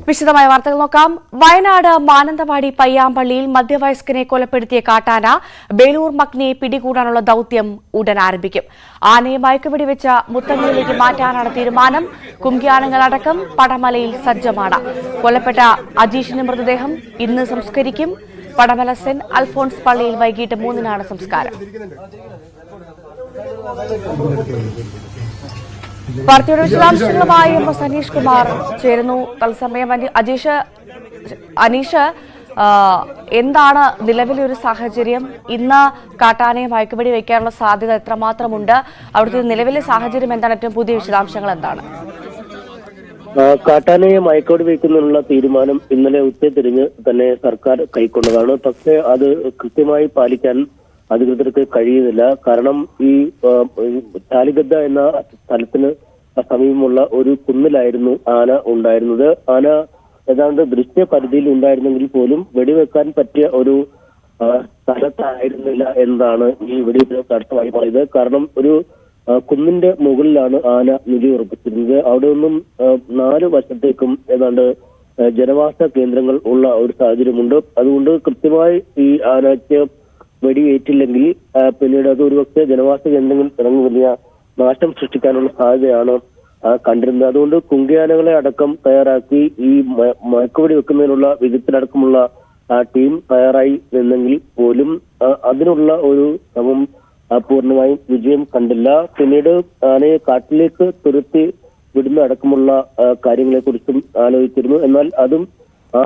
വിശദമായ വാർത്തകൾ നോക്കാം. വയനാട് മാനന്തവാടി പയ്യാമ്പള്ളിയിൽ മധ്യവയസ്കനെ കൊലപ്പെടുത്തിയ കാട്ടാന ബേലൂർ മക്നിയെ പിടികൂടാനുള്ള ദൌത്യം ഉടൻ ആരംഭിക്കും. ആനയെ മയക്കുവെടിവെച്ച മുത്തങ്ങയിലേക്ക് മാറ്റാനാണ് തീരുമാനം. കുങ്കിയാനങ്ങളടക്കം പടമലയിൽ സജ്ജമാണ്. കൊല്ലപ്പെട്ട അജീഷിന്റെ മൃതദേഹം ഇന്ന് സംസ്കരിക്കും. പടമല സെന്റ് അൽഫോൺസ് പള്ളിയിൽ വൈകിട്ട് 3-നാണ് സംസ്കാരം. വാർത്തയുടെ വിശദാംശങ്ങളുമായി അനീഷ് കുമാർ ചേരുന്നു. തത്സമയം അനീഷ്, എന്താണ് നിലവിലെ ഒരു സാഹചര്യം? ഇന്ന് കാട്ടാനയെ മയക്കുവെടി വയ്ക്കാനുള്ള സാധ്യത എത്രമാത്രമുണ്ട്? അവിടുത്തെ നിലവിലെ സാഹചര്യം എന്താണ്? ഏറ്റവും പുതിയ വിശദാംശങ്ങൾ എന്താണ്? കാട്ടാനയെ മയക്കുവെടി വയ്ക്കുന്നതിനുള്ള തീരുമാനം ഇന്നലെ ഉച്ചതിരിഞ്ഞ് തന്നെ സർക്കാർ കൈക്കൊണ്ടതാണ്. പക്ഷേ അത് കൃത്യമായി പാലിക്കാൻ അധികൃതർക്ക് കഴിയുന്നില്ല. കാരണം ഈ ചാലിഗദ്ദ എന്ന സ്ഥലത്തിന് സമീപമുള്ള ഒരു കുന്നിലായിരുന്നു ആന ഉണ്ടായിരുന്നത്. ആന ഏതാണ്ട് ദൃശ്യപരിധിയിൽ ഉണ്ടായിരുന്നെങ്കിൽ പോലും വെടിവെക്കാൻ പറ്റിയ ഒരു സ്ഥലത്തായിരുന്നില്ല എന്നതാണ് ഈ വെടിവെപ്പ് തടസ്സമായി പറയുന്നത്. കാരണം ഒരു കുന്നിന്റെ മുകളിലാണ് ആന നിലയുറപ്പിച്ചിരുന്നത്. അവിടെ നിന്നും 4 വശത്തേക്കും ഏതാണ്ട് ജനവാസ കേന്ദ്രങ്ങൾ ഉള്ള ഒരു സാഹചര്യമുണ്ട്. അതുകൊണ്ട് കൃത്യമായി ഈ ആനയ്ക്ക് വെടിയേറ്റില്ലെങ്കിൽ പിന്നീട് അത് ഒരുപക്ഷെ ജനവാസ കേന്ദ്രങ്ങളിൽ ഇറങ്ങി വലിയ നാശം സൃഷ്ടിക്കാനുള്ള സാധ്യതയാണ് കണ്ടിരുന്നത്. അതുകൊണ്ട് കുങ്കിയാനകളെ അടക്കം തയ്യാറാക്കി ഈ മയക്കുവെടി വെക്കുന്നതിനുള്ള വിധത്തിലടക്കമുള്ള ടീം തയ്യാറായി നിന്നെങ്കിൽ പോലും അതിനുള്ള ഒരു ശ്രമം പൂർണ്ണമായും വിജയം കണ്ടില്ല. പിന്നീട് ആനയെ കാട്ടിലേക്ക് തുരത്തി വിടുന്ന അടക്കമുള്ള കാര്യങ്ങളെ കുറിച്ചും ആലോചിച്ചിരുന്നു. എന്നാൽ അതും ആ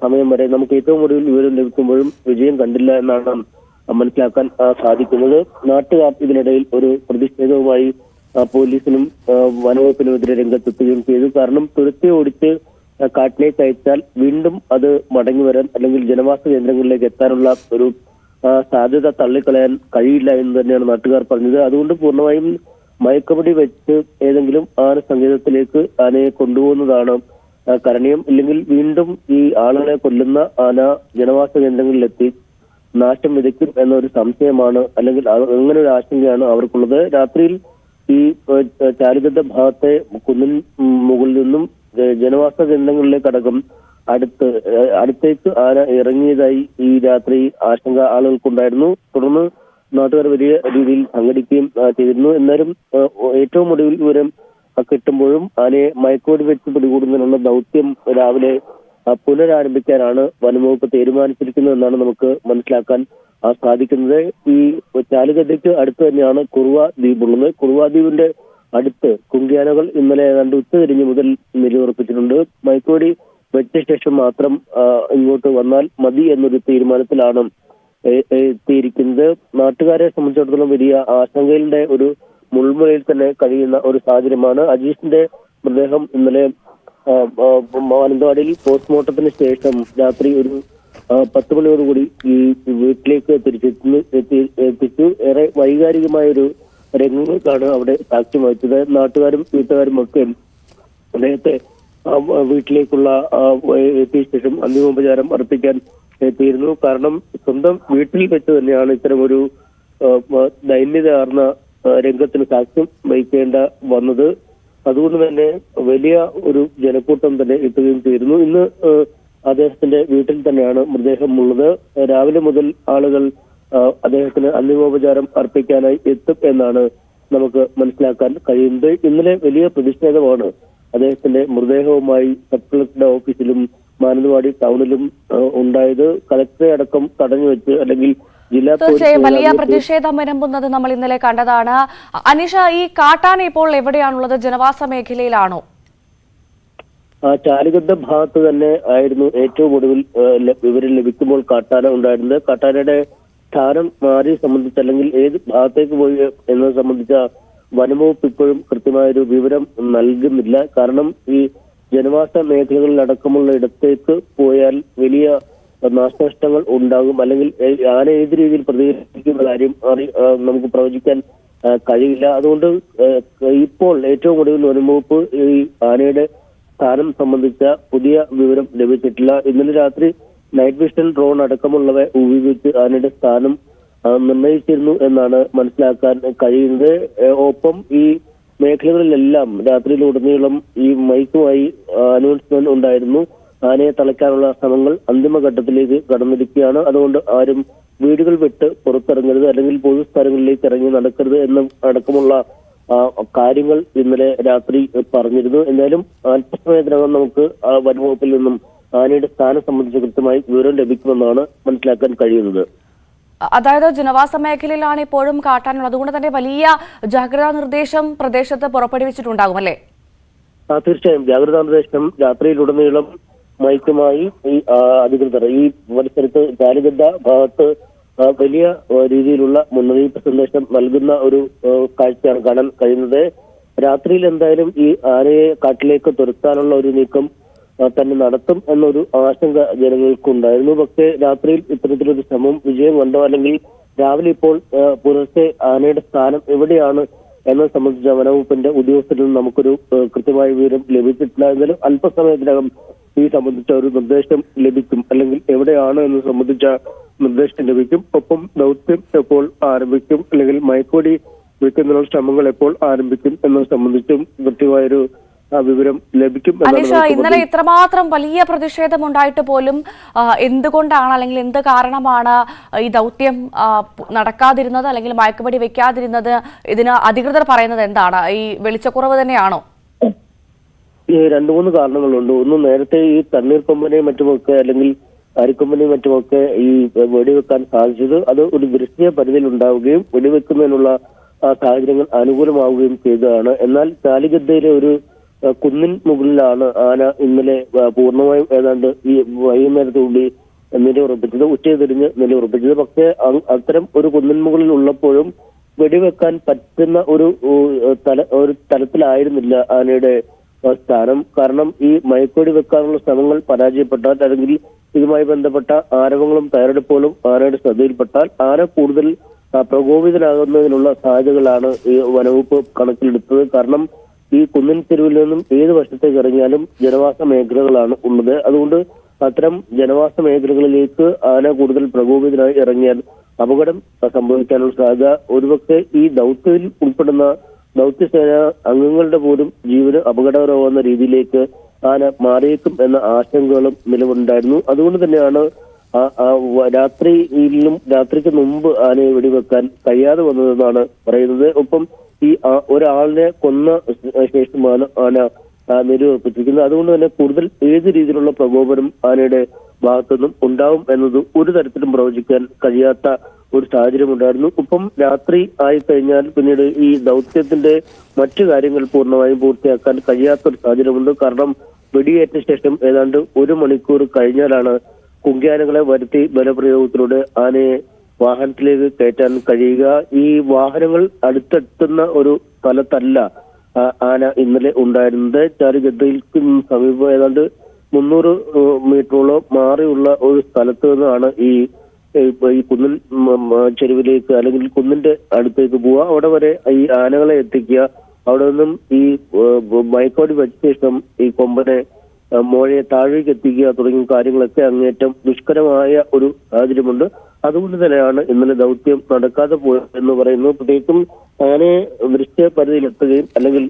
സമയം വരെ നമുക്ക് ഏറ്റവും ഒടുവിൽ വിവരം ലഭിക്കുമ്പോഴും വിജയം കണ്ടില്ല എന്നാണ് മനസ്സിലാക്കാൻ സാധിക്കുന്നത്. നാട്ടുകാർ ഇതിനിടയിൽ ഒരു പ്രതിഷേധവുമായി പോലീസിനും വനവകുപ്പിനുമെതിരെ രംഗത്തെത്തുകയും ചെയ്തു. കാരണം തുരത്തി ഓടിച്ച് കാട്ടിലേക്ക് അയച്ചാൽ വീണ്ടും അത് മടങ്ങി വരാൻ അല്ലെങ്കിൽ ജനവാസ കേന്ദ്രങ്ങളിലേക്ക് എത്താനുള്ള ഒരു സാധ്യത തള്ളിക്കളയാൻ കഴിയില്ല എന്ന് തന്നെയാണ് നാട്ടുകാർ പറഞ്ഞത്. അതുകൊണ്ട് പൂർണ്ണമായും മയക്കുവെടി വെച്ച് ഏതെങ്കിലും ആന സങ്കേതത്തിലേക്ക് ആനയെ കൊണ്ടുപോകുന്നതാണ് കരണീയം. ഇല്ലെങ്കിൽ വീണ്ടും ഈ ആളുകളെ കൊല്ലുന്ന ആന ജനവാസ കേന്ദ്രങ്ങളിലെത്തി നാശം വിതയ്ക്കും എന്നൊരു സംശയമാണ്, അല്ലെങ്കിൽ അങ്ങനെ ഒരു ആശങ്കയാണ് അവർക്കുള്ളത്. രാത്രിയിൽ ഈ ചാലിഗദ്ദ ഭാഗത്തെ കുന്നിൻ മുകളിൽ നിന്നും ജനവാസ കേന്ദ്രങ്ങളിലേക്കടക്കം അടുത്തേക്ക് ആന ഇറങ്ങിയതായി ഈ രാത്രി ആശങ്ക ആളുകൾക്കുണ്ടായിരുന്നു. തുടർന്ന് നാട്ടുകാർ വലിയ രീതിയിൽ സംഘടിക്കുകയും ചെയ്തിരുന്നു. എന്നാലും ഏറ്റവും ഒടുവിൽ വിവരം കിട്ടുമ്പോഴും ആനയെ മയക്കുവെടി വെച്ച് പിടികൂടുന്നതിനുള്ള ദൗത്യം രാവിലെ പുനരാരംഭിക്കാനാണ് വനംവകുപ്പ് തീരുമാനിച്ചിരിക്കുന്നതെന്നാണ് നമുക്ക് മനസ്സിലാക്കാൻ സാധിക്കുന്നത്. ഈ ചാലിഗദ്ദയ്ക്ക് അടുത്ത് തന്നെയാണ് കുറുവ ദ്വീപുള്ളത്. കുറുവ ദ്വീപിന്റെ അടുത്ത് കുങ്കിയാനകൾ ഇന്നലെ ഏതാണ്ട് ഉച്ചതിരിഞ്ഞ് മുതൽ നിലയുറപ്പിച്ചിട്ടുണ്ട്. മയക്കുവെടി വെച്ച ശേഷം മാത്രം ഇങ്ങോട്ട് വന്നാൽ മതി എന്നൊരു തീരുമാനത്തിലാണ് എത്തിയിരിക്കുന്നത്. നാട്ടുകാരെ സംബന്ധിച്ചിടത്തോളം വലിയ ആശങ്കയുടെ ഒരു മുൾമുനയിൽ തന്നെ കഴിയുന്ന ഒരു സാഹചര്യമാണ്. അജീഷിന്റെ മൃതദേഹം ഇന്നലെ മാനന്തവാടിയിൽ പോസ്റ്റ്മോർട്ടത്തിന് ശേഷം രാത്രി ഒരു 10 മണിയോടുകൂടി ഈ വീട്ടിലേക്ക് എത്തിച്ചു. ഏറെ വൈകാരികമായ ഒരു രംഗങ്ങൾക്കാണ് അവിടെ സാക്ഷ്യം വഹിച്ചത്. നാട്ടുകാരും വീട്ടുകാരും ഒക്കെ അദ്ദേഹത്തെ വീട്ടിലേക്കുള്ള എത്തിയ ശേഷം അന്തിമോപചാരം അർപ്പിക്കാൻ എത്തിയിരുന്നു. കാരണം സ്വന്തം വീട്ടിൽ വെച്ച് തന്നെയാണ് ഇത്തരം ഒരു ദൈന്യതയാർന്ന രംഗത്തിന് സാക്ഷ്യം വഹിക്കേണ്ട വന്നത്. അതുകൊണ്ട് തന്നെ വലിയ ഒരു ജനക്കൂട്ടം തന്നെ എത്തുകയും ചെയ്തിരുന്നു. ഇന്ന് അദ്ദേഹത്തിന്റെ വീട്ടിൽ തന്നെയാണ് മൃതദേഹം ഉള്ളത്. രാവിലെ മുതൽ ആളുകൾ അദ്ദേഹത്തിന് അന്തിമോപചാരം അർപ്പിക്കാനായി എത്തും എന്നാണ് നമുക്ക് മനസ്സിലാക്കാൻ കഴിയുന്നത്. ഇന്നലെ വലിയ പ്രതിഷേധമാണ് അദ്ദേഹത്തിന്റെ മൃതദേഹവുമായി സബ് കളക്ടറുടെ ഓഫീസിലും മാനന്തവാടി ടൗണിലും ഉണ്ടായത്. കളക്ടറെ അടക്കം തടഞ്ഞു വെച്ച് അല്ലെങ്കിൽ തീർച്ചയായും വലിയ പ്രതിഷേധം ഇരമ്പുന്നത് നമ്മൾ ഇന്നലെ കണ്ടതാണ്. അനീഷ, ഈ കാട്ടാന ഇപ്പോൾ എവിടെയാണുള്ളത്? ജനവാസ മേഖലയിലാണോ? ചാലിഗദ്ദ ഭാഗത്ത് തന്നെ ആയിരുന്നു ഏറ്റവും ഒടുവിൽ വിവരം ലഭിക്കുമ്പോൾ കാട്ടാന ഉണ്ടായിരുന്നത്. കാട്ടാനയുടെ സ്ഥാനം മാറി സംബന്ധിച്ച് അല്ലെങ്കിൽ ഏത് ഭാഗത്തേക്ക് പോയി എന്നത് സംബന്ധിച്ച വനംവകുപ്പ് ഇപ്പോഴും കൃത്യമായൊരു വിവരം നൽകുന്നില്ല. കാരണം ഈ ജനവാസ മേഖലകളിലടക്കമുള്ള ഇടത്തേക്ക് പോയാൽ വലിയ നാശനഷ്ടങ്ങൾ ഉണ്ടാകും. അല്ലെങ്കിൽ ആന ഏത് രീതിയിൽ പ്രതികരിക്കുന്ന കാര്യം നമുക്ക് പ്രവചിക്കാൻ കഴിയില്ല. അതുകൊണ്ട് ഇപ്പോൾ ഏറ്റവും ഒടുവിൽ വനംവകുപ്പ് ഈ ആനയുടെ സ്ഥാനം സംബന്ധിച്ച പുതിയ വിവരം ലഭിച്ചിട്ടില്ല. ഇന്നലെ രാത്രി നൈറ്റ് വിഷൻ ഡ്രോൺ അടക്കമുള്ളവ ഉപയോഗിച്ച് ആനയുടെ സ്ഥാനം നിർണയിച്ചിരുന്നു എന്നാണ് മനസ്സിലാക്കാൻ കഴിയുന്നത്. ഒപ്പം ഈ മേഖലകളിലെല്ലാം രാത്രിയിലുടനീളം ഈ മൈക്കുമായി അനൗൺസ്മെന്റ് ഉണ്ടായിരുന്നു. ആനയെ തളയ്ക്കാനുള്ള ശ്രമങ്ങൾ അന്തിമഘട്ടത്തിലേക്ക് കടന്നിരിക്കുകയാണ്. അതുകൊണ്ട് ആരും വീടുകൾ വിട്ട് പുറത്തിറങ്ങരുത്, അല്ലെങ്കിൽ പൊതുസ്ഥലങ്ങളിലേക്ക് ഇറങ്ങി നടക്കരുത് എന്ന അടക്കമുള്ള കാര്യങ്ങൾ ഇന്നലെ രാത്രി പറഞ്ഞിരുന്നു. എന്തായാലും അല്പസമയത്തിനകം നമുക്ക് വനംവകുപ്പിൽ നിന്നും ആനയുടെ സ്ഥാനം സംബന്ധിച്ച് കൃത്യമായി വിവരം ലഭിക്കുമെന്നാണ് മനസ്സിലാക്കാൻ കഴിയുന്നത്. അതായത് ജനവാസ മേഖലയിലാണ് ഇപ്പോഴും കാട്ടാനുള്ളത്, അതുകൊണ്ട് തന്നെ വലിയ ജാഗ്രതാ നിർദ്ദേശം പ്രദേശത്ത് പുറപ്പെടുവിച്ചിട്ടുണ്ടാകും അല്ലേ? തീർച്ചയായും ജാഗ്രതാ നിർദ്ദേശം രാത്രിയിലുടനീളം മൈക്കുമായി ഈ അധികൃതർ ഈ പരിസരത്ത് ചാലിഗദ്ദ ഭാഗത്ത് വലിയ രീതിയിലുള്ള മുന്നറിയിപ്പ് സന്ദേശം നൽകുന്ന ഒരു കാഴ്ചയാണ് കാണാൻ കഴിയുന്നത്. രാത്രിയിൽ എന്തായാലും ഈ ആനയെ കാട്ടിലേക്ക് തുരത്താനുള്ള ഒരു നീക്കം തന്നെ നടത്തും എന്നൊരു ആശങ്ക ജനങ്ങൾക്കുണ്ടായിരുന്നു. പക്ഷേ രാത്രിയിൽ ഇത്തരത്തിലൊരു ശ്രമം വിജയം കണ്ടോ, അല്ലെങ്കിൽ രാവിലെ ഇപ്പോൾ പുലർച്ചെ ആനയുടെ സ്ഥാനം എവിടെയാണ് എന്നത് സംബന്ധിച്ച വനവകുപ്പിന്റെ ഉദ്യോഗസ്ഥരിൽ നിന്ന് നമുക്കൊരു കൃത്യമായ വിവരം ലഭിച്ചിട്ടില്ല. എന്നാലും അല്പസമയത്തിനകം ഈ സംബന്ധിച്ച ഒരു നിർദ്ദേശം ലഭിക്കും, അല്ലെങ്കിൽ എവിടെയാണ് എന്ന് സംബന്ധിച്ച നിർദ്ദേശം ലഭിക്കും. ഒപ്പം ദൗത്യം എപ്പോൾ ആരംഭിക്കും, അല്ലെങ്കിൽ മയക്കുവെടി വെക്കുന്നതിനുള്ള ശ്രമങ്ങൾ എപ്പോൾ ആരംഭിക്കും എന്നത് സംബന്ധിച്ചും കൃത്യമായൊരു വിവരം ലഭിക്കും. അനീഷ, ഇന്നലെ ഇത്രമാത്രം വലിയ പ്രതിഷേധം ഉണ്ടായിട്ട് പോലും എന്തുകൊണ്ടാണ്, അല്ലെങ്കിൽ എന്ത് കാരണമാണ് ഈ ദൗത്യം നടക്കാതിരുന്നത്, അല്ലെങ്കിൽ മയക്കുവെടി വെക്കാതിരുന്നത്? ഇതിന് അധികൃതർ പറയുന്നത് എന്താണ്? ഈ വെളിച്ചക്കുറവ് തന്നെയാണോ? ഈ 2-3 കാരണങ്ങളുണ്ട്. ഒന്ന്, നേരത്തെ ഈ തണ്ണീർക്കൊമ്പനെയും മറ്റുമൊക്കെ, അല്ലെങ്കിൽ അരിക്കൊമ്പനെയും മറ്റുമൊക്കെ ഈ വെടിവെക്കാൻ സാധിച്ചത് അത് ഒരു ദൃശ്യ പരിധിയിൽ ഉണ്ടാവുകയും വെടിവെക്കുന്നതിനുള്ള സാഹചര്യങ്ങൾ അനുകൂലമാവുകയും ചെയ്തതാണ്. എന്നാൽ ചാലിഗദ്ദയിലെ ഒരു കുന്നിൻ മുകളിലാണ് ആന ഇന്നലെ പൂർണ്ണമായും ഏതാണ്ട് ഈ വൈകുന്നേരത്തോടുകൂടി നിലയുറപ്പിച്ചത്, ഉച്ചയെ തിരിഞ്ഞ് നിലയുറപ്പിച്ചത്. പക്ഷേ അത്തരം ഒരു കുന്നിൻ മുകളിൽ ഉള്ളപ്പോഴും വെടിവെക്കാൻ പറ്റുന്ന ഒരു തലത്തിലായിരുന്നില്ല ആനയുടെ സ്ഥാനം. കാരണം ഈ മയക്കുവെടി വെക്കാനുള്ള ശ്രമങ്ങൾ പരാജയപ്പെട്ടാൽ, അല്ലെങ്കിൽ ഇതുമായി ബന്ധപ്പെട്ട ആരവങ്ങളും തയ്യാറെടുപ്പുകളും ആനയുടെ ശ്രദ്ധയിൽപ്പെട്ടാൽ ആന കൂടുതൽ പ്രകോപിതനാകുന്നതിനുള്ള സാധ്യതകളാണ് ഈ വനവകുപ്പ് കണക്കിലെടുത്തത്. കാരണം ഈ കുന്നിൻ ചെരുവിൽ നിന്നും ഏത് വശത്തേക്ക് ഇറങ്ങിയാലും ജനവാസ മേഖലകളാണ് ഉള്ളത്. അതുകൊണ്ട് അത്തരം ജനവാസ മേഖലകളിലേക്ക് ആന കൂടുതൽ പ്രകോപിതനായി ഇറങ്ങിയാൽ അപകടം സംഭവിക്കാനുള്ള സാധ്യത, ഒരുപക്ഷെ ഈ ദൗത്യത്തിൽ ഉൾപ്പെടുന്ന ദൗത്യസേന അംഗങ്ങളുടെ പോലും ജീവന് അപകടകരമാകുന്ന രീതിയിലേക്ക് ആന മാറിയേക്കും എന്ന ആശങ്കകളും നിലവിലുണ്ടായിരുന്നു. അതുകൊണ്ട് തന്നെയാണ് രാത്രിക്ക് മുമ്പ് ആനയെ വെടിവെക്കാൻ കഴിയാതെ വന്നതെന്നാണ് പറയുന്നത്. ഒപ്പം ഈ ഒരാളിനെ കൊന്ന ശേഷമാണ് ആന നിലയുറപ്പിച്ചിരിക്കുന്നത്. അതുകൊണ്ട് തന്നെ കൂടുതൽ ഏത് രീതിയിലുള്ള പ്രകോപനം ആനയുടെ ഭാഗത്തുനിന്നും ഉണ്ടാവും എന്നത് ഒരു തരത്തിലും പ്രവചിക്കാൻ കഴിയാത്ത ഒരു സാഹചര്യം ഉണ്ടായിരുന്നു. ഒപ്പം രാത്രി ആയിക്കഴിഞ്ഞാൽ പിന്നീട് ഈ ദൗത്യത്തിന്റെ മറ്റു കാര്യങ്ങൾ പൂർണ്ണമായും പൂർത്തിയാക്കാൻ കഴിയാത്തൊരു സാഹചര്യമുണ്ട്. കാരണം വെടിയേറ്റ ശേഷം ഏതാണ്ട് 1 മണിക്കൂർ കഴിഞ്ഞാലാണ് കുങ്കിയാനകളെ വരുത്തി ബലപ്രയോഗത്തിലൂടെ ആനയെ വാഹനത്തിലേക്ക് കയറ്റാൻ കഴിയുക. ഈ വാഹനങ്ങൾ അടുത്തെത്തുന്ന ഒരു സ്ഥലത്തല്ല ആന ഇന്നലെ ഉണ്ടായിരുന്നത്. ചാലിഗദ്ദയ്ക്ക് സമീപം ഏതാണ്ട് 300 മീറ്ററോളം മാറിയുള്ള ഒരു സ്ഥലത്ത് നിന്നാണ് ഈ കുന്നിൻ ചെരുവിലേക്ക്, അല്ലെങ്കിൽ കുന്നിന്റെ അടുത്തേക്ക് പോവുക. അവിടെ വരെ ഈ ആനകളെ എത്തിക്കുക, അവിടെ നിന്നും ഈ മയക്കുവെടി വെച്ച ശേഷം ഈ കൊമ്പനെ മോഴയെ താഴേക്ക് എത്തിക്കുക തുടങ്ങിയ കാര്യങ്ങളൊക്കെ അങ്ങേറ്റം ദുഷ്കരമായ ഒരു സാഹചര്യമുണ്ട്. അതുകൊണ്ട് തന്നെയാണ് ഇന്നലെ ദൗത്യം നടക്കാതെ പോയെന്ന് പറയുന്നു. പ്രത്യേകിച്ചും ആനയെ ദൃശ്യപരിധിയിലെത്തുകയും, അല്ലെങ്കിൽ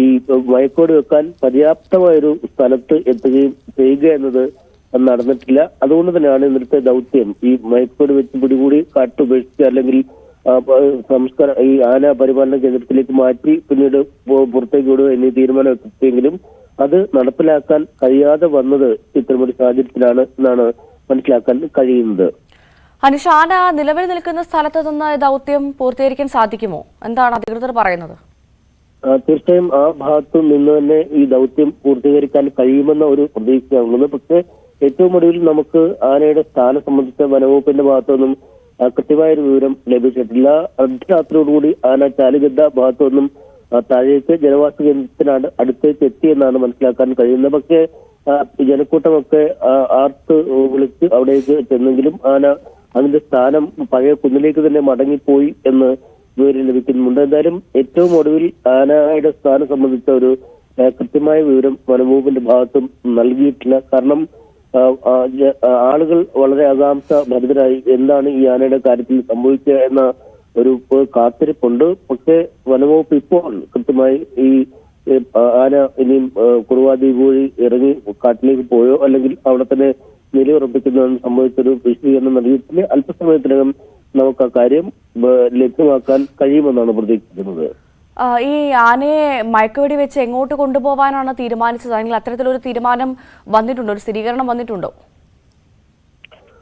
ഈ മയക്കുവെടി വെക്കാൻ പര്യാപ്തമായൊരു സ്ഥലത്ത് എത്തുകയും ചെയ്യുക എന്നത് നടന്നിട്ടില്ല. അതുകൊണ്ട് തന്നെയാണ് ഇന്നത്തെ ദൗത്യം ഈ മയക്കുവെടി വെച്ച് പിടികൂടി കാട്ടുപേക്ഷിച്ച്, അല്ലെങ്കിൽ ഈ ആന പരിപാലന കേന്ദ്രത്തിലേക്ക് മാറ്റി പിന്നീട് പുറത്തേക്ക് വിടുക എന്നീ തീരുമാനം എത്തിയെങ്കിലും അത് നടപ്പിലാക്കാൻ കഴിയാതെ വന്നത് ഇത്തരമൊരു സാഹചര്യത്തിലാണ് എന്നാണ് മനസ്സിലാക്കാൻ കഴിയുന്നത്. അനീഷ, ആന നിലവിൽ നിൽക്കുന്ന സ്ഥലത്ത് നിന്ന് ദൗത്യം പൂർത്തീകരിക്കാൻ സാധിക്കുമോ? എന്താണ് അധികൃതർ പറയുന്നത്? തീർച്ചയായും ആ ഭാഗത്തു നിന്ന് തന്നെ ഈ ദൗത്യം പൂർത്തീകരിക്കാൻ കഴിയുമെന്ന ഒരു പ്രതീക്ഷയാണുള്ളത്. പക്ഷേ ഏറ്റവും ഒടുവിൽ നമുക്ക് ആനയുടെ സ്ഥാനം സംബന്ധിച്ച വനവകുപ്പിന്റെ ഭാഗത്തുനിന്നും കൃത്യമായൊരു വിവരം ലഭിച്ചിട്ടില്ല. അർദ്ധരാത്രിയോടുകൂടി ആന ചാലിഗദ്ദ ഭാഗത്തുനിന്നും താഴേക്ക് ജനവാസ കേന്ദ്രത്തിനാണ് അടുത്തേക്ക് എത്തിയെന്നാണ് മനസ്സിലാക്കാൻ കഴിയുന്നത്. പക്ഷേ ജനക്കൂട്ടമൊക്കെ ആർത്ത് വിളിച്ച് അവിടേക്ക് ചെന്നെങ്കിലും ആന അതിന്റെ സ്ഥാനം പഴയ കുന്നിലേക്ക് തന്നെ മടങ്ങിപ്പോയി എന്ന് വിവരം ലഭിക്കുന്നുണ്ട്. എന്തായാലും ഏറ്റവും ഒടുവിൽ ആനയുടെ സ്ഥാനം സംബന്ധിച്ച ഒരു കൃത്യമായ വിവരം വനംവകുപ്പിന്റെ ഭാഗത്തും നൽകിയിട്ടില്ല. കാരണം ആളുകൾ വളരെ ആകാംക്ഷ ഭരിതരായി എന്താണ് ഈ ആനയുടെ കാര്യത്തിൽ സംഭവിക്കുക എന്ന ഒരു കാത്തിരിപ്പുണ്ട്. പക്ഷേ വനംവകുപ്പ് ഇപ്പോൾ കൃത്യമായി ഈ ആന ഇനിയും കുറുവാ ദ്വീപ് വഴി ഇറങ്ങി കാട്ടിലേക്ക് പോയോ അല്ലെങ്കിൽ അവിടെ തന്നെ നിലയുറപ്പിക്കുന്നതെന്ന് സംബന്ധിച്ചൊരു വിശദീകരണം നൽകിയിട്ട് അല്പസമയത്തിനകം നമുക്ക് ആ കാര്യം ലഭ്യമാക്കാൻ കഴിയുമെന്നാണ് പ്രതീക്ഷിക്കുന്നത്. ഈ ആനയെ മയക്കുവെടി വെച്ച് എങ്ങോട്ട് കൊണ്ടുപോകാനാണ് തീരുമാനിച്ചത്? അല്ലെങ്കിൽ അത്തരത്തിലൊരു തീരുമാനം വന്നിട്ടുണ്ടോ? ഒരു സ്ഥിരീകരണം വന്നിട്ടുണ്ടോ?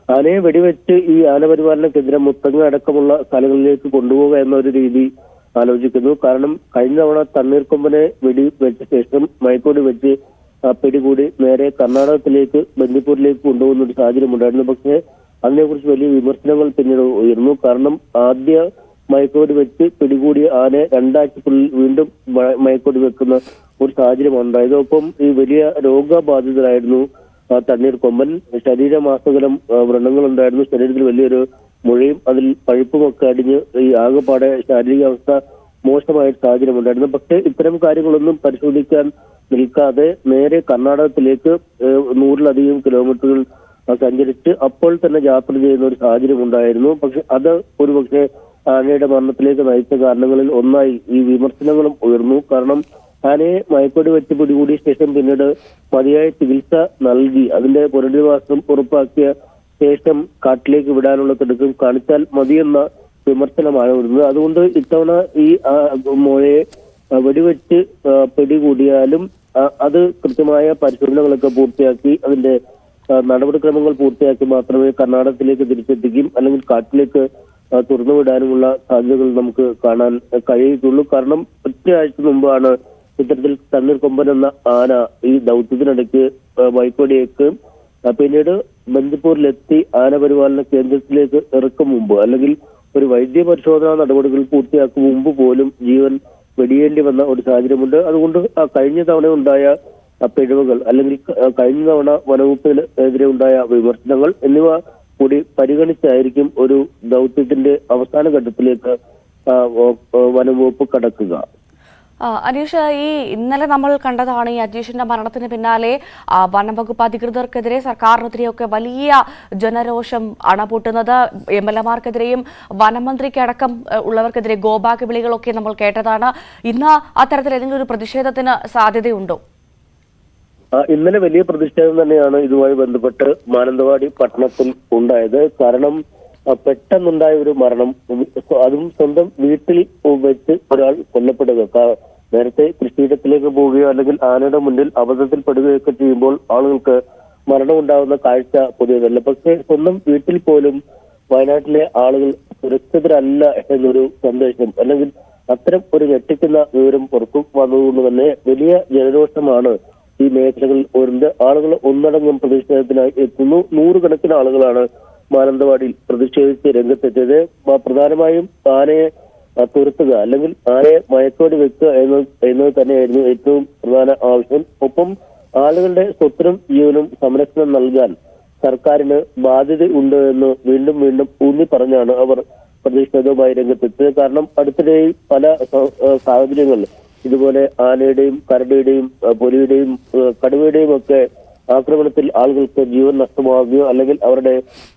ആനയെ വെടിവെച്ച് ഈ ആനപരിപാലന കേന്ദ്രം മുത്തങ്ങ അടക്കമുള്ള സ്ഥലങ്ങളിലേക്ക് കൊണ്ടുപോകുക എന്നൊരു രീതി ആലോചിക്കുന്നു. കാരണം കഴിഞ്ഞ തവണ തണ്ണീർക്കൊമ്പനെ വെടിവെച്ച ശേഷം മയക്കുവെടി വെച്ച് പിടികൂടി നേരെ കർണാടകത്തിലേക്ക് ബന്ദിപ്പൂരിലേക്ക് കൊണ്ടുപോകുന്ന ഒരു സാഹചര്യം ഉണ്ടായിരുന്നു. പക്ഷേ അതിനെക്കുറിച്ച് വലിയ വിമർശനങ്ങൾ പിന്നീട് ഉയർന്നു. കാരണം ആദ്യ മയക്കുവെടി വെച്ച് പിടികൂടിയ ആനയെ 2 ആഴ്ചക്കുള്ളിൽ വീണ്ടും മയക്കുവെടി വെക്കുന്ന ഒരു സാഹചര്യം ഉണ്ടായത്. ഒപ്പം ഈ വലിയ രോഗബാധിതരായിരുന്നു തണ്ണീർക്കൊമ്പൻ. ശരീരമാസകലം വ്രണങ്ങളുണ്ടായിരുന്നു. ശരീരത്തിൽ വലിയൊരു മുഴയും അതിൽ പഴുപ്പുമൊക്കെ അടിഞ്ഞ് ഈ ആകെപ്പാടെ ശാരീരികാവസ്ഥ മോശമായ സാഹചര്യം ഉണ്ടായിരുന്നു. പക്ഷേ ഇത്തരം കാര്യങ്ങളൊന്നും പരിശോധിക്കാൻ നിൽക്കാതെ നേരെ കർണാടകത്തിലേക്ക് 100-ലധികം കിലോമീറ്ററുകൾ സഞ്ചരിച്ച് അപ്പോൾ തന്നെ യാത്ര ചെയ്യുന്ന ഒരു സാഹചര്യം ഉണ്ടായിരുന്നു. പക്ഷെ അത് ഒരുപക്ഷെ ആനയുടെ മരണത്തിലേക്ക് നയിച്ച കാരണങ്ങളിൽ ഒന്നായി ഈ വിമർശനങ്ങളും ഉയർന്നു. കാരണം ആനയെ മയക്കുവെടി വെച്ച് പിടികൂടിയ ശേഷം പിന്നീട് മതിയായ ചികിത്സ നൽകി അതിന്റെ പുനരധിവാസം ഉറപ്പാക്കിയ ശേഷം കാട്ടിലേക്ക് വിടാനുള്ള തിടുക്കം കാണിച്ചാൽ മതിയെന്ന വിമർശനമാണ് വരുന്നത്. അതുകൊണ്ട് ഇത്തവണ ഈ മോഴയെ വെടിവെച്ച് പിടികൂടിയാലും അത് കൃത്യമായ പരിശോധനകളൊക്കെ പൂർത്തിയാക്കി അതിന്റെ നടപടിക്രമങ്ങൾ പൂർത്തിയാക്കി മാത്രമേ കർണാടകത്തിലേക്ക് തിരിച്ചെത്തിക്കും അല്ലെങ്കിൽ കാട്ടിലേക്ക് തുറന്നുവിടാനുമുള്ള സാധ്യതകൾ നമുക്ക് കാണാൻ കഴിയുള്ളൂ. കാരണം ഒറ്റയാഴ്ച മുമ്പാണ് ഇത്തരത്തിൽ തണ്ണീർക്കൊമ്പൻ എന്ന ആന ഈ ദൗത്യത്തിനിടയ്ക്ക് മയക്കുവെടിയേക്ക് പിന്നീട് ബന്ദിപ്പൂരിലെത്തി ആനപരിപാലന കേന്ദ്രത്തിലേക്ക് ഇറക്കും മുമ്പ് അല്ലെങ്കിൽ ഒരു വൈദ്യ പരിശോധനാ നടപടികൾ പൂർത്തിയാക്കും മുമ്പ് പോലും ജീവൻ വെടിയേണ്ടി വന്ന ഒരു സാഹചര്യമുണ്ട്. അതുകൊണ്ട് കഴിഞ്ഞ തവണ ഉണ്ടായ പിഴവുകൾ അല്ലെങ്കിൽ കഴിഞ്ഞ തവണ വനവകുപ്പിനെതിരെ ഉണ്ടായ വിമർശനങ്ങൾ എന്നിവ കൂടി പരിഗണിച്ചായിരിക്കും ഒരു ദൗത്യത്തിന്റെ അവസാന ഘട്ടത്തിലേക്ക് വനംവകുപ്പ് കടക്കുക. അനീഷ്, ഈ ഇന്നലെ നമ്മൾ കണ്ടതാണ് ഈ അജീഷിന്റെ മരണത്തിന് പിന്നാലെ വനംവകുപ്പ് അധികൃതർക്കെതിരെ സർക്കാരിനെതിരെയൊക്കെ വലിയ ജനരോഷം അണപൊട്ടുന്നത്. MLA-മാർക്കെതിരെയും വനമന്ത്രിക്കടക്കം ഉള്ളവർക്കെതിരെ ഗോബാക്ക് വിളികളൊക്കെ നമ്മൾ കേട്ടതാണ്. ഇന്ന് അത്തരത്തിൽ ഏതെങ്കിലും ഒരു പ്രതിഷേധത്തിന് സാധ്യതയുണ്ടോ? ഇന്നലെ വലിയ പ്രതിഷേധം തന്നെയാണ് ഇതുമായി ബന്ധപ്പെട്ട് മാനന്തവാടി പട്ടണത്തിൽ ഉണ്ടായത്. കാരണം പെട്ടെന്നുണ്ടായ ഒരു മരണം, അതും സ്വന്തം വീട്ടിൽ വെച്ച് ഒരാൾ കൊല്ലപ്പെടുക. നേരത്തെ കൃഷിയിടത്തിലേക്ക് പോവുകയോ അല്ലെങ്കിൽ ആനയുടെ മുന്നിൽ അബദ്ധത്തിൽപ്പെടുകയൊക്കെ ചെയ്യുമ്പോൾ ആളുകൾക്ക് മരണമുണ്ടാകുന്ന കാഴ്ച പുതിയതല്ല. പക്ഷേ സ്വന്തം വീട്ടിൽ പോലും വയനാട്ടിലെ ആളുകൾ സുരക്ഷിതരല്ല എന്നൊരു സന്ദേശം അല്ലെങ്കിൽ അത്തരം ഒരു ഞെട്ടിക്കുന്ന വിവരം പുറത്തു വന്നതുകൊണ്ട് തന്നെ വലിയ ജനരോഷമാണ് ഈ മേഖലകളിൽ വരുന്നത്. ആളുകൾ ഒന്നടങ്കം പ്രതിഷേധത്തിനായി എത്തുന്നു. 100 കണക്കിന് ആളുകളാണ് മാനന്തവാടിയിൽ പ്രതിഷേധിച്ച് രംഗത്തെത്തിയത്. പ്രധാനമായും ആനയെ തുരത്തുക അല്ലെങ്കിൽ ആനയെ മയക്കുവെടി വെക്കുക എന്നത് തന്നെയായിരുന്നു ഏറ്റവും പ്രധാന ആവശ്യം. ഒപ്പം ആളുകളുടെ സ്വത്തിനും ജീവനും സംരക്ഷണം നൽകാൻ സർക്കാരിന് ബാധ്യതയുണ്ട് എന്ന് വീണ്ടും വീണ്ടും ഊന്നി പറഞ്ഞാണ് അവർ പ്രതിഷേധവുമായി രംഗത്തെത്തിയത്. കാരണം അടുത്തിടെ പല സാഹചര്യങ്ങളിൽ ഇതുപോലെ ആനയുടെയും കരടിയുടെയും പുലിയുടെയും കടുവയുടെയും ഒക്കെ ആക്രമണത്തിൽ ആളുകൾക്ക് ജീവൻ നഷ്ടമാവുകയോ അല്ലെങ്കിൽ അവരുടെ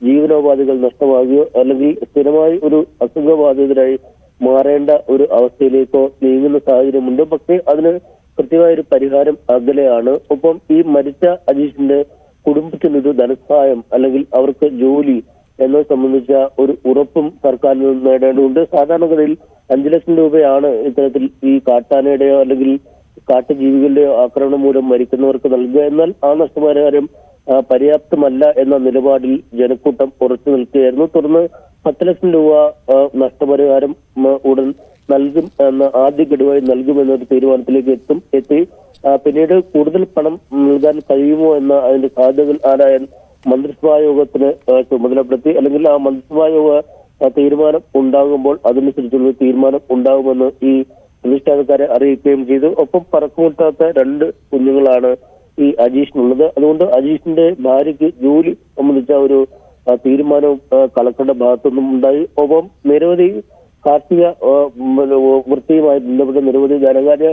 ജീവനോപാധികൾ നഷ്ടമാവുകയോ അല്ലെങ്കിൽ സ്ഥിരമായി ഒരു അസുഖബാധിതരായി മാറേണ്ട ഒരു അവസ്ഥയിലേക്കോ നീങ്ങുന്ന സാഹചര്യമുണ്ട്. പക്ഷേ അതിന് കൃത്യമായൊരു പരിഹാരം അകലെയാണ്. ഒപ്പം ഈ മരിച്ച അജീഷിന്റെ കുടുംബത്തിനൊരു ധനസഹായം അല്ലെങ്കിൽ അവർക്ക് ജോലി എന്നത് സംബന്ധിച്ച ഒരു ഉറപ്പും സർക്കാരിൽ നിന്ന് നേടേണ്ടതുണ്ട്. സാധാരണഗതിയിൽ 5 ലക്ഷം രൂപയാണ് ഇത്തരത്തിൽ ഈ കാട്ടാനയുടെയോ അല്ലെങ്കിൽ കാട്ടുജീവികളുടെയോ ആക്രമണം മൂലം മരിക്കുന്നവർക്ക് നൽകുക. എന്നാൽ ആ നഷ്ടപരിഹാരം പര്യാപ്തമല്ല എന്ന നിലപാടിൽ ജനക്കൂട്ടം ഉറച്ചു നിൽക്കുകയായിരുന്നു. തുടർന്ന് 10 ലക്ഷം രൂപ നഷ്ടപരിഹാരം ഉടൻ നൽകും എന്ന ആദ്യ ഗഡുവായി നൽകുമെന്നൊരു തീരുമാനത്തിലേക്ക് എത്തി പിന്നീട് കൂടുതൽ പണം നൽകാൻ കഴിയുമോ എന്ന അതിന്റെ സാധ്യതകൾ ആരായാൻ മന്ത്രിസഭാ യോഗത്തിന് ചുമതലപ്പെടുത്തി. അല്ലെങ്കിൽ ആ മന്ത്രിസഭാ യോഗ തീരുമാനം ഉണ്ടാകുമ്പോൾ അതിനനുസരിച്ചുള്ള തീരുമാനം ഉണ്ടാകുമെന്ന് ഈ പ്രതിഷേധക്കാരെ അറിയിക്കുകയും ചെയ്തു. ഒപ്പം പറക്കുമുട്ടാത്ത 2 കുഞ്ഞുങ്ങളാണ് ഈ അജീഷിനുള്ളത്. അതുകൊണ്ട് അജീഷിന്റെ ഭാര്യയ്ക്ക് ജോലി സംബന്ധിച്ച ഒരു തീരുമാനവും കളക്ടറുടെ ഭാഗത്തുനിന്നും ഉണ്ടായി. ഒപ്പം നിരവധി കാർഷിക വൃത്തിയുമായി ബന്ധപ്പെട്ട നിരവധി ധനകാര്യ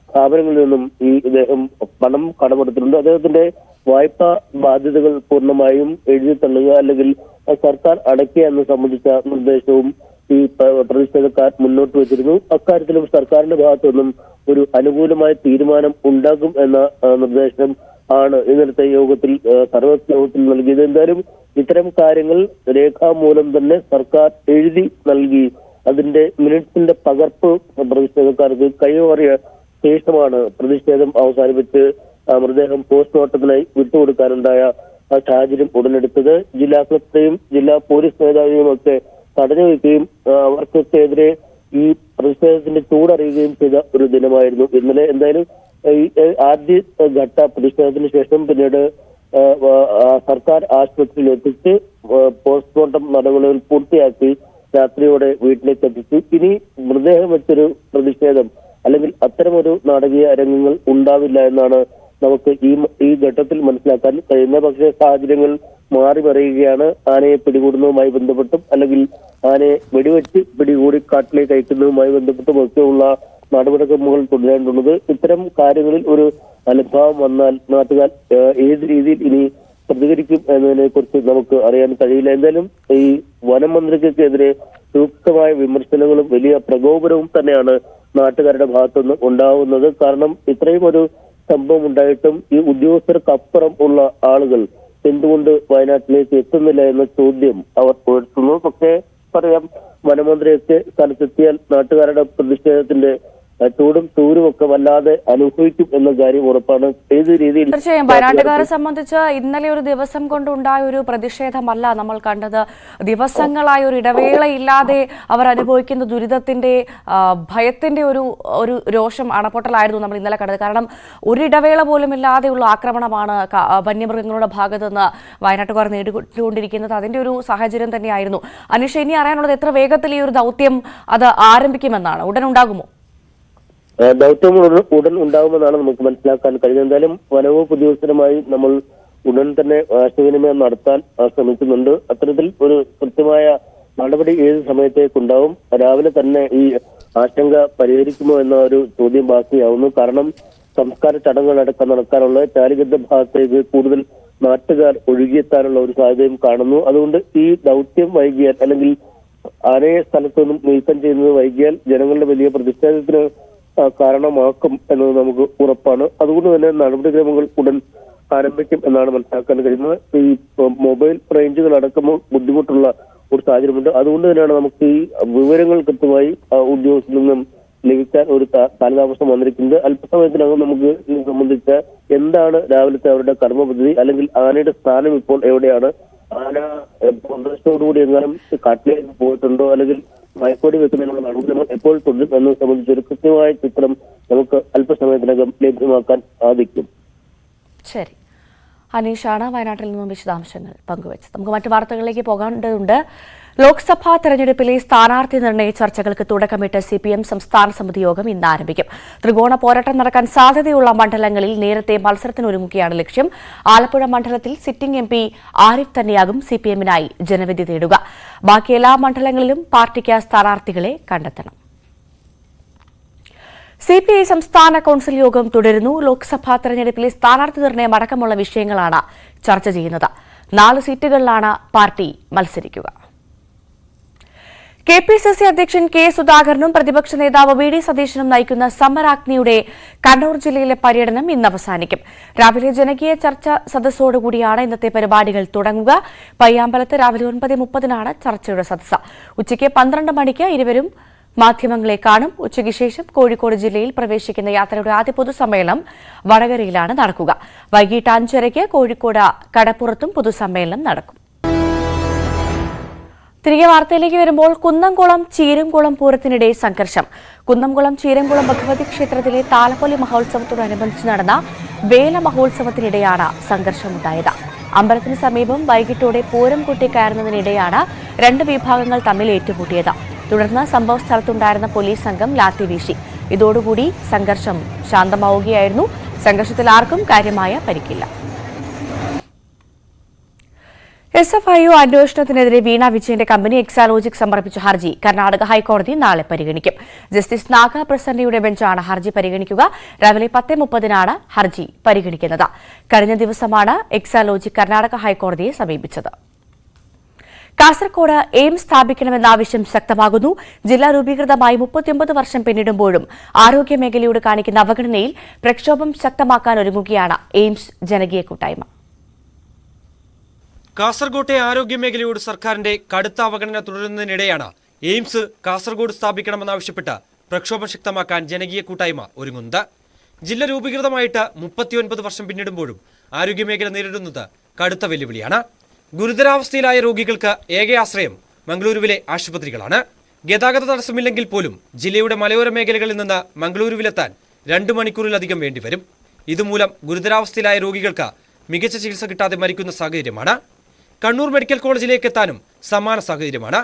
സ്ഥാപനങ്ങളിൽ നിന്നും ഈ ഇദ്ദേഹം പണം കടമെടുത്തിട്ടുണ്ട്. അദ്ദേഹത്തിന്റെ വായ്പാ ബാധ്യതകൾ പൂർണ്ണമായും എഴുതി തള്ളുക അല്ലെങ്കിൽ സർക്കാർ അടയ്ക്കുക എന്ന സംബന്ധിച്ച നിർദ്ദേശവും ഈ പ്രതിഷേധക്കാർ മുന്നോട്ട് വെച്ചിരുന്നു. അക്കാര്യത്തിലും സർക്കാരിന്റെ ഭാഗത്തുനിന്നും ഒരു അനുകൂലമായ തീരുമാനം ഉണ്ടാകും എന്ന നിർദ്ദേശം ആണ് ഇന്നലത്തെ യോഗത്തിൽ സർവകക്ഷി യോഗത്തിൽ നൽകിയത്. എന്തായാലും ഇത്തരം കാര്യങ്ങൾ രേഖാമൂലം തന്നെ സർക്കാർ എഴുതി നൽകി അതിന്റെ മിനിറ്റ്സിന്റെ പകർപ്പ് പ്രതിഷേധക്കാർക്ക് കൈമാറിയ ശേഷമാണ് പ്രതിഷേധം അവസാനിപ്പിച്ച് മൃതദേഹം പോസ്റ്റ്മോർട്ടത്തിനായി വിട്ടുകൊടുക്കാനുണ്ടായ സാഹചര്യം ഉടലെടുത്തത്. ജില്ലാ കളക്ടറെയും ജില്ലാ പോലീസ് മേധാവിയും ഒക്കെ തടഞ്ഞു വയ്ക്കുകയും അവർക്കൊക്കെതിരെ ഈ പ്രതിഷേധത്തിന്റെ ചൂടറിയുകയും ചെയ്ത ഒരു ദിനമായിരുന്നു ഇന്നലെ. എന്തായാലും ഈ ആദ്യ ഘട്ട പ്രതിഷേധത്തിന് ശേഷം പിന്നീട് സർക്കാർ ആശുപത്രിയിൽ എത്തിച്ച് പോസ്റ്റ്മോർട്ടം നടപടികൾ പൂർത്തിയാക്കി രാത്രിയോടെ വീട്ടിലേക്ക് എത്തിച്ചു. ഇനി മൃതദേഹം വെച്ചൊരു പ്രതിഷേധം അല്ലെങ്കിൽ അത്തരമൊരു നാടകീയ രംഗങ്ങൾ ഉണ്ടാവില്ല എന്നാണ് നമുക്ക് ഈ ഘട്ടത്തിൽ മനസ്സിലാക്കാൻ കഴിയുന്ന. പക്ഷേ സാഹചര്യങ്ങൾ മാറി മറിയുകയാണ്. ആനയെ പിടികൂടുന്നതുമായി ബന്ധപ്പെട്ടും അല്ലെങ്കിൽ ആനയെ വെടിവെച്ച് പിടികൂടി കാട്ടിലേക്ക് അയക്കുന്നതുമായി ബന്ധപ്പെട്ടും ഒക്കെയുള്ള നടപടിക്രമങ്ങൾ തുടരേണ്ടുള്ളത്. ഇത്തരം കാര്യങ്ങളിൽ ഒരു അനുഭവം വന്നാൽ നാട്ടുകാർ ഏത് രീതിയിൽ ഇനി പ്രതികരിക്കും എന്നതിനെ കുറിച്ച് നമുക്ക് അറിയാൻ കഴിയില്ല. എന്തായാലും ഈ വനം മന്ത്രിക്കെതിരെ സൂക്തമായ വിമർശനങ്ങളും വലിയ പ്രകോപനവും തന്നെയാണ് നാട്ടുകാരുടെ ഭാഗത്തുനിന്ന് ഉണ്ടാവുന്നത്. കാരണം ഇത്രയും ഒരു സംഭവം ഉണ്ടായിട്ടും ഈ ഉദ്യോഗസ്ഥർക്കപ്പുറം ഉള്ള ആളുകൾ എന്തുകൊണ്ട് വയനാട്ടിലേക്ക് എത്തുന്നില്ല എന്ന ചോദ്യം അവർ ഉയർത്തുന്നു. പക്ഷേ പറയാം, വനമന്ത്രിയൊക്കെ സ്ഥലത്തെത്തിയാൽ നാട്ടുകാരുടെ പ്രതിഷേധത്തിന്റെ ചൂടും ചൂരും ഒക്കെ വല്ലാതെ അനുഭവിക്കും എന്ന കാര്യം ഉറപ്പാണ്. ഏത് രീതിയിൽ തീർച്ചയായും വയനാട്ടുകാരെ സംബന്ധിച്ച് ഇന്നലെ ഒരു ദിവസം കൊണ്ടുണ്ടായ ഒരു പ്രതിഷേധമല്ല നമ്മൾ കണ്ടത്. ദിവസങ്ങളായ ഒരു ഇടവേളയില്ലാതെ അവർ അനുഭവിക്കുന്ന ദുരിതത്തിന്റെ ഭയത്തിന്റെ ഒരു രോഷം അണപ്പൊട്ടലായിരുന്നു നമ്മൾ ഇന്നലെ കണ്ടത്. കാരണം ഒരു ഇടവേള പോലും ഇല്ലാതെയുള്ള ആക്രമണമാണ് വന്യമൃഗങ്ങളുടെ ഭാഗത്തുനിന്ന് വയനാട്ടുകാർ നേരിട്ടുകൊണ്ടിരിക്കുന്നത്. അതിന്റെ ഒരു സാഹചര്യം തന്നെയായിരുന്നു. അനീഷ, ഇനി അറിയാനുള്ളത് എത്ര വേഗത്തിൽ ഈ ഒരു ദൗത്യം അത് ആരംഭിക്കുമെന്നാണ്? ഉടൻ ഉണ്ടാകുമോ? ദൗത്യം ഉടൻ ഉണ്ടാകുമെന്നാണ് നമുക്ക് മനസ്സിലാക്കാൻ കഴിയുന്നത്. എന്തായാലും വനവകുപ്പ് ഉദ്യോഗസ്ഥരുമായി നമ്മൾ ഉടൻ തന്നെ ആശയവിനിമയം നടത്താൻ ശ്രമിക്കുന്നുണ്ട്. അത്തരത്തിൽ ഒരു കൃത്യമായ നടപടി ഏത് സമയത്തേക്കുണ്ടാവും? രാവിലെ തന്നെ ഈ ആശങ്ക പരിഹരിക്കുമോ എന്ന ഒരു ചോദ്യം ബാക്കിയാവുന്നു. കാരണം സംസ്കാര ചടങ്ങുകളടക്കം നടക്കാനുള്ള ചാലിഗദ്ദ ഭാഗത്തേക്ക് കൂടുതൽ നാട്ടുകാർ ഒഴുകിയെത്താനുള്ള ഒരു സാധ്യതയും കാണുന്നു. അതുകൊണ്ട് ഈ ദൗത്യം വൈകിയാൽ അല്ലെങ്കിൽ ആനയെ സ്ഥലത്തു നിന്നും നീക്കം ചെയ്യുന്നത് വൈകിയാൽ ജനങ്ങളുടെ വലിയ പ്രതിഷേധത്തിന് കാരണമാക്കും എന്നത് നമുക്ക് ഉറപ്പാണ്. അതുകൊണ്ട് തന്നെ നടപടിക്രമങ്ങൾ ഉടൻ ആരംഭിക്കും എന്നാണ് മനസ്സിലാക്കാൻ കഴിയുന്നത്. ഈ മൊബൈൽ റേഞ്ചുകൾ അടക്കം ബുദ്ധിമുട്ടുള്ള ഒരു സാഹചര്യമുണ്ട്. അതുകൊണ്ട് തന്നെയാണ് നമുക്ക് ഈ വിവരങ്ങൾ കൃത്യമായി ഉദ്യോഗസ്ഥരിൽ നിന്നും ലഭിക്കാൻ ഒരു കാലതാമസം വന്നിരിക്കുന്നത്. അല്പസമയത്തിനകം നമുക്ക് ഇത് സംബന്ധിച്ച എന്താണ് രാവിലത്തെ അവരുടെ കർമ്മപദ്ധതി, അല്ലെങ്കിൽ ആനയുടെ സ്ഥാനം ഇപ്പോൾ എവിടെയാണ്, ആന പ്രദേശത്തോടുകൂടി എങ്ങാനും കാട്ടിലേക്ക് പോയിട്ടുണ്ടോ, അല്ലെങ്കിൽ മയക്കോടി വെക്കുന്നതിനുള്ള നടപടികൾ എപ്പോൾ തുടരും എന്നത് സംബന്ധിച്ച് ഒരു കൃത്യമായ ചിത്രം നമുക്ക് അല്പസമയത്തിനകം ലഭ്യമാക്കാൻ സാധിക്കും. ശരി, അനീഷാണ് വയനാട്ടിൽ നിന്നും വിശദാംശങ്ങൾ പങ്കുവച്ചത്. നമുക്ക് മറ്റു വാർത്തകളിലേക്ക് പോകേണ്ടതുണ്ട്. ലോക്സഭാ തെരഞ്ഞെടുപ്പിലെ സ്ഥാനാർത്ഥി നിർണയ ചർച്ചകൾക്ക് തുടക്കമിട്ട് CPM സംസ്ഥാന സമിതി യോഗം ഇന്ന് ആരംഭിക്കും. ത്രികോണ പോരാട്ടം നടക്കാൻ സാധ്യതയുള്ള മണ്ഡലങ്ങളിൽ നേരത്തെ മത്സരത്തിനൊരുങ്ങുകയാണ് ലക്ഷ്യം. ആലപ്പുഴ മണ്ഡലത്തിൽ സിറ്റിംഗ് MP ആരിഫ് തന്നെയാകും CPMനായി ജനവിധി തേടുക. ബാക്കി എല്ലാ മണ്ഡലങ്ങളിലും പാർട്ടിക്ക് സ്ഥാനാർത്ഥികളെ കണ്ടെത്തണം. CPI സംസ്ഥാന കൌൺസിൽ യോഗം തുടരുന്നു. ലോക്സഭാ തെരഞ്ഞെടുപ്പിലെ സ്ഥാനാർത്ഥി നിർണയം അടക്കമുള്ള വിഷയങ്ങളാണ് ചർച്ച ചെയ്യുന്നത്. 4 സീറ്റുകളിലാണ് പാർട്ടി മത്സരിക്കുക. KPCC അധ്യക്ഷൻ K സുധാകരനും പ്രതിപക്ഷ നേതാവ് VD സതീശനും നയിക്കുന്ന സമരാഗ്നിയുടെ കണ്ണൂർ ജില്ലയിലെ പര്യടനം ഇന്ന് അവസാനിക്കും. രാവിലെ ജനകീയ ചർച്ച സദസ്സോടുകൂടിയാണ് ഇന്നത്തെ പരിപാടികൾ തുടങ്ങുക. പയ്യാമ്പലത്ത് രാവിലെ 9:30 ചർച്ചയുടെ സദസ്സ്. ഉച്ചയ്ക്ക് 12 മണിക്ക് ഇരുവരും മാധ്യമങ്ങളെ കാണും. ഉച്ചയ്ക്ക് ശേഷം കോഴിക്കോട് ജില്ലയിൽ പ്രവേശിക്കുന്ന യാത്രയുടെ ആദ്യ പൊതുസമ്മേളനം വടകരയിലാണ് നടക്കുക. വൈകിട്ട് 5:30 കോഴിക്കോട് കടപ്പുറത്തും പൊതുസമ്മേളനം നടക്കും. തിരികെ വാർത്തയിലേക്ക് വരുമ്പോൾ കുന്നംകുളം ചീരംകുളം പൂരത്തിനിടെ സംഘർഷം. കുന്നംകുളം ചീരംകുളം ഭഗവതി ക്ഷേത്രത്തിലെ താലപ്പൊലി മഹോത്സവത്തോടനുബന്ധിച്ച് നടന്ന വേല മഹോത്സവത്തിനിടെയാണ് സംഘർഷമുണ്ടായത്. അമ്പലത്തിന് സമീപം വൈകിട്ടോടെ പൂരം കൊട്ടിക്കയറുന്നതിനിടെയാണ് 2 വിഭാഗങ്ങൾ തമ്മിൽ ഏറ്റുമുട്ടിയത്. തുടർന്ന് സംഭവ സ്ഥലത്തുണ്ടായിരുന്ന പോലീസ് സംഘം ലാത്തി വീശി. ഇതോടുകൂടി സംഘർഷം ശാന്തമാവുകയായിരുന്നു. സംഘർഷത്തിൽ ആർക്കും കാര്യമായ പരിക്കില്ല. SFIO അന്വേഷണത്തിനെതിരെ വീണ വിജയന്റെ കമ്പനി എക്സാലോജിക് സമർപ്പിച്ച ഹർജി കർണാടക ഹൈക്കോടതി നാളെ പരിഗണിക്കും. ജസ്റ്റിസ് നാഗ പ്രസന്നയുടെ ബെഞ്ചാണ് ഹർജി പരിഗണിക്കുക. രാവിലെ 10:30 ഹർജി പരിഗണിക്കുന്നത്. കഴിഞ്ഞ ദിവസമാണ് എക്സാലോജിക് കർണാടക ഹൈക്കോടതിയെ സമീപിച്ചത്. കാസർകോട് എയിംസ് സ്ഥാപിക്കണമെന്ന ആവശ്യം ശക്തമാകുന്നു. ജില്ലാ രൂപീകൃതമായി 39 വർഷം പിന്നിടുമ്പോഴും ആരോഗ്യമേഖലയോട് കാണിക്കുന്ന അവഗണനയിൽ പ്രക്ഷോഭം ശക്തമാക്കാനൊരുങ്ങുകയാണ് എയിംസ് ജനകീയ കൂട്ടായ്മ. കാസർകോട്ടെ ആരോഗ്യമേഖലയോട് സർക്കാരിന്റെ കടുത്ത അവഗണന തുടരുന്നതിനിടെയാണ് എയിംസ് കാസർഗോഡ് സ്ഥാപിക്കണമെന്നാവശ്യപ്പെട്ട് പ്രക്ഷോഭം ശക്തമാക്കാൻ ജനകീയ കൂട്ടായ്മ ഒരുങ്ങുന്നത്. ജില്ല രൂപീകൃതമായിട്ട് 39 വർഷം പിന്നിടുമ്പോഴും ആരോഗ്യമേഖല നേരിടുന്നത് കടുത്ത വെല്ലുവിളിയാണ്. ഗുരുതരാവസ്ഥയിലായ രോഗികൾക്ക് ഏക ആശ്രയം മംഗളൂരുവിലെ ആശുപത്രികളാണ്. ഗതാഗത തടസ്സമില്ലെങ്കിൽ പോലും ജില്ലയുടെ മലയോര മേഖലകളിൽ നിന്ന് മംഗളൂരുവിലെത്താൻ 2 മണിക്കൂറിലധികം വേണ്ടിവരും. ഇതുമൂലം ഗുരുതരാവസ്ഥയിലായ രോഗികൾക്ക് മികച്ച ചികിത്സ കിട്ടാതെ മരിക്കുന്ന സാഹചര്യമാണ്. കണ്ണൂർ മെഡിക്കൽ കോളേജിലേക്ക് എത്താനും സമാന സാഹചര്യമാണ്.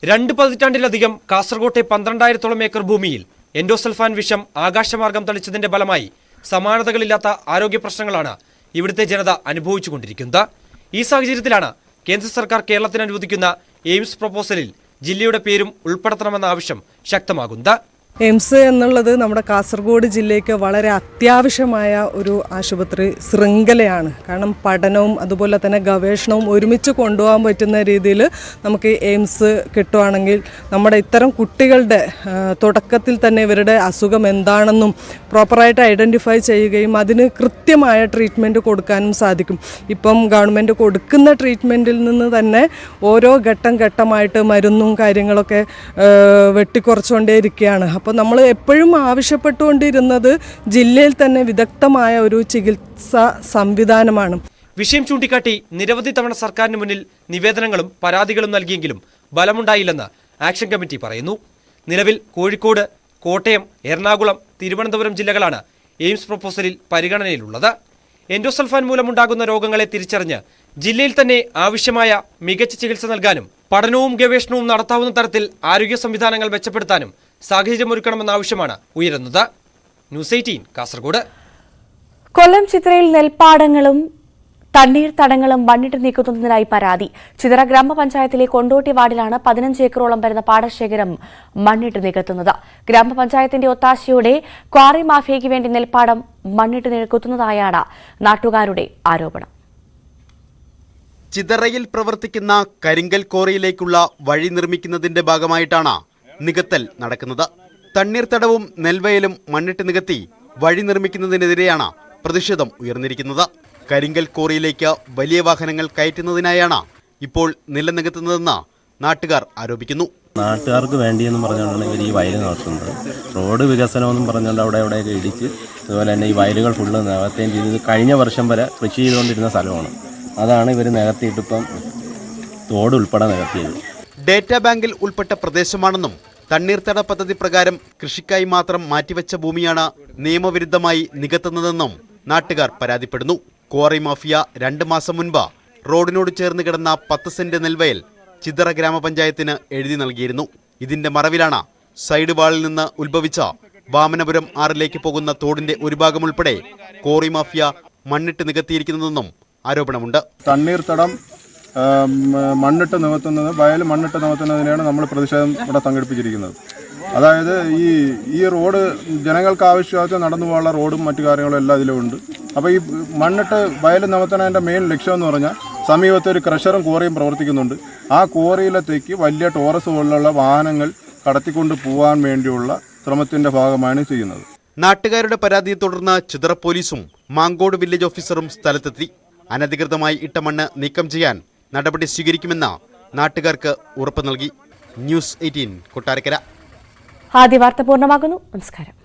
2 പതിറ്റാണ്ടിലധികം കാസർകോട്ടെ 12,000-ഓളം ഏക്കർ ഭൂമിയിൽ എൻഡോസൾഫാൻ വിഷം ആകാശമാർഗം തളിച്ചതിന്റെ ഫലമായി സമാനതകളില്ലാത്ത ആരോഗ്യ പ്രശ്നങ്ങളാണ് ഇവിടുത്തെ ജനത അനുഭവിച്ചുകൊണ്ടിരിക്കുന്നത്. ഈ സാഹചര്യത്തിലാണ് കേന്ദ്ര സർക്കാർ കേരളത്തിന് അനുവദിക്കുന്ന എയിംസ് പ്രപ്പോസലിൽ ജില്ലയുടെ പേരും ഉൾപ്പെടുത്തണമെന്ന ആവശ്യം ശക്തമാകുന്നത്. എയിംസ് എന്നുള്ളത് നമ്മുടെ കാസർഗോഡ് ജില്ലയ്ക്ക് വളരെ അത്യാവശ്യമായ ഒരു ആശുപത്രി ശൃംഖലയാണ്. കാരണം പഠനവും അതുപോലെ തന്നെ ഗവേഷണവും ഒരുമിച്ച് കൊണ്ടുപോകാൻ പറ്റുന്ന രീതിയിൽ നമുക്ക് എയിംസ് കിട്ടുവാണെങ്കിൽ നമ്മുടെ ഇത്തരം കുട്ടികളുടെ തുടക്കത്തിൽ തന്നെ ഇവരുടെ അസുഖം എന്താണെന്നും പ്രോപ്പറായിട്ട് ഐഡൻറ്റിഫൈ ചെയ്യുകയും അതിന് കൃത്യമായ ട്രീറ്റ്മെൻറ്റ് കൊടുക്കാനും സാധിക്കും. ഇപ്പം ഗവൺമെൻറ് കൊടുക്കുന്ന ട്രീറ്റ്മെൻറ്റിൽ നിന്ന് തന്നെ ഓരോ ഘട്ടം ഘട്ടമായിട്ട് മരുന്നും കാര്യങ്ങളൊക്കെ വെട്ടിക്കുറച്ചുകൊണ്ടേയിരിക്കുകയാണ്. അപ്പോൾ നമ്മൾ എപ്പോഴും ആവശ്യപ്പെട്ടുകൊണ്ടിരുന്നത് ജില്ലയിൽ തന്നെ വിദഗ്ധമായ ഒരു ചികിത്സാ സംവിധാനമാണ്. വിഷയം ചൂണ്ടിക്കാട്ടി നിരവധി തവണ സർക്കാരിന് മുന്നിൽ നിവേദനങ്ങളും പരാതികളും നൽകിയെങ്കിലും ഫലമുണ്ടായില്ലെന്ന് ആക്ഷൻ കമ്മിറ്റി പറയുന്നു. നിലവിൽ കോഴിക്കോട്, കോട്ടയം, എറണാകുളം, തിരുവനന്തപുരം ജില്ലകളാണ് എയിംസ് പ്രപ്പോസലിൽ പരിഗണനയിലുള്ളത്. എൻഡോസൾഫാൻ മൂലമുണ്ടാകുന്ന രോഗങ്ങളെ തിരിച്ചറിഞ്ഞ് ജില്ലയിൽ തന്നെ ആവശ്യമായ മികച്ച ചികിത്സ നൽകാനും പഠനവും ഗവേഷണവും നടത്താവുന്ന തരത്തിൽ ആരോഗ്യ സംവിധാനങ്ങൾ മെച്ചപ്പെടുത്താനും സാഹചര്യമൊരുക്കണമെന്ന ആവശ്യമാണ് ഉയരുന്നത്. ന്യൂസ് 18 കാസർഗോഡ്. കൊല്ലം ചിത്രയിൽ നെൽപ്പാടങ്ങളും തണ്ണീർത്തടങ്ങളും മണ്ണിട്ട് നീക്കുന്നതിനായി പരാതി. ചിതറ ഗ്രാമപഞ്ചായത്തിലെ കൊണ്ടോട്ടി വാർഡിലാണ് 15 ഏക്കറോളം വരുന്ന പാടശേഖരം മണ്ണിട്ട് നികത്തുന്നത്. ഗ്രാമപഞ്ചായത്തിന്റെ ഒത്താശയോടെ ക്വാറി മാഫിയയ്ക്ക് വേണ്ടി നെൽപ്പാടം മണ്ണിട്ട് നികത്തുന്നതായാണ് നാട്ടുകാരുടെ ആരോപണം. ചിതറയിൽ പ്രവർത്തിക്കുന്ന കരിങ്കൽ ക്വാറിയിലേക്കുള്ള വഴി നിർമ്മിക്കുന്നതിന്റെ ഭാഗമായിട്ടാണ് നികത്തൽ നടക്കുന്നത്. തണ്ണീർത്തടവും നെൽവയലും മണ്ണിട്ട് നികത്തി വഴി നിർമ്മിക്കുന്നതിനെതിരെയാണ് പ്രതിഷേധം ഉയർന്നിരിക്കുന്നത്. കരിങ്കൽ ക്വാറിയിലേക്ക് വലിയ വാഹനങ്ങൾ കയറ്റുന്നതിനായാണ് ഇപ്പോൾ നിലം നികത്തുന്നതെന്ന് നാട്ടുകാർ ആരോപിക്കുന്നു. നാട്ടുകാർക്ക് വേണ്ടിയെന്ന് പറഞ്ഞുകൊണ്ടാണ് ഇവർ ഈ വയൽ നടത്തുന്നത്. റോഡ് വികസനമെന്നും പറഞ്ഞുകൊണ്ട് അവിടെയൊക്കെ ഇടിച്ച് അതുപോലെ തന്നെ ഈ വയലുകൾ ഫുള്ള് നികത്തുകയും ചെയ്തത് കഴിഞ്ഞ വർഷം വരെ കൃഷി ചെയ്തുകൊണ്ടിരുന്ന സ്ഥലമാണ്. അതാണ് ഇവർ നികത്തിയിട്ടിപ്പം തോട് ഉൾപ്പെടെ നികത്തിയത്. ഡേറ്റാ ബാങ്കിൽ ഉൾപ്പെട്ട പ്രദേശമാണെന്നും തണ്ണീർത്തട പദ്ധതി പ്രകാരം കൃഷിക്കായി മാത്രം മാറ്റിവെച്ച ഭൂമിയാണ് നിയമവിരുദ്ധമായി നികത്തുന്നതെന്നും നാട്ടുകാർ പരാതിപ്പെടുന്നു. ക്വാറി മാഫിയ 2 മാസം മുൻപ് റോഡിനോട് ചേർന്ന് കിടന്ന 10 സെന്റ് നെൽവയൽ ചിതറ ഗ്രാമപഞ്ചായത്തിന് എഴുതി നൽകിയിരുന്നു. ഇതിന്റെ മറവിലാണ് സൈഡ് വാളിൽ നിന്ന് ഉത്ഭവിച്ച വാമനപുരം ആറിലേക്ക് പോകുന്ന തോടിന്റെ ഒരു ഭാഗം ഉൾപ്പെടെ ക്വാറി മാഫിയ മണ്ണിട്ട് നികത്തിയിരിക്കുന്നതെന്നും ആരോപണമുണ്ട്. തണ്ണീർത്തടം മണ്ണിട്ട് നികത്തുന്നത്, വയൽ മണ്ണിട്ട് നികത്തുന്നതിനെയാണ് നമ്മൾ പ്രതിഷേധം ഇവിടെ സംഘടിപ്പിച്ചിരിക്കുന്നത്. അതായത് ഈ റോഡ് ജനങ്ങൾക്ക് ആവശ്യമായിട്ട് നടന്നു പോകാനുള്ള റോഡും മറ്റു കാര്യങ്ങളും എല്ലാം ഇതിലുണ്ട്. അപ്പോൾ ഈ മണ്ണിട്ട് വയൽ നികത്തുന്നതിൻ്റെ മെയിൻ ലക്ഷ്യം എന്ന് പറഞ്ഞാൽ സമീപത്ത് ഒരു ക്രഷറും ക്വാറിയും പ്രവർത്തിക്കുന്നുണ്ട്. ആ ക്വാറിയിലത്തേക്ക് വലിയ ടോറസ് പോലുള്ള വാഹനങ്ങൾ കടത്തിക്കൊണ്ട് പോകാൻ വേണ്ടിയുള്ള ശ്രമത്തിൻ്റെ ഭാഗമാണ് ചെയ്യുന്നത്. നാട്ടുകാരുടെ പരാതിയെ തുടർന്ന് ചിതറ പോലീസും മാങ്കോട് വില്ലേജ് ഓഫീസറും സ്ഥലത്തെത്തി. അനധികൃതമായി ഇട്ട മണ്ണ് നീക്കം ചെയ്യാൻ നടപടി സ്വീകരിക്കുമെന്ന് നാട്ടുകാർക്ക് ഉറപ്പ് നൽകി. ന്യൂസ് 18 കൊട്ടാരക്കര. ആദ്യ വാർത്ത പൂർണ്ണമാകുന്നു. നമസ്കാരം.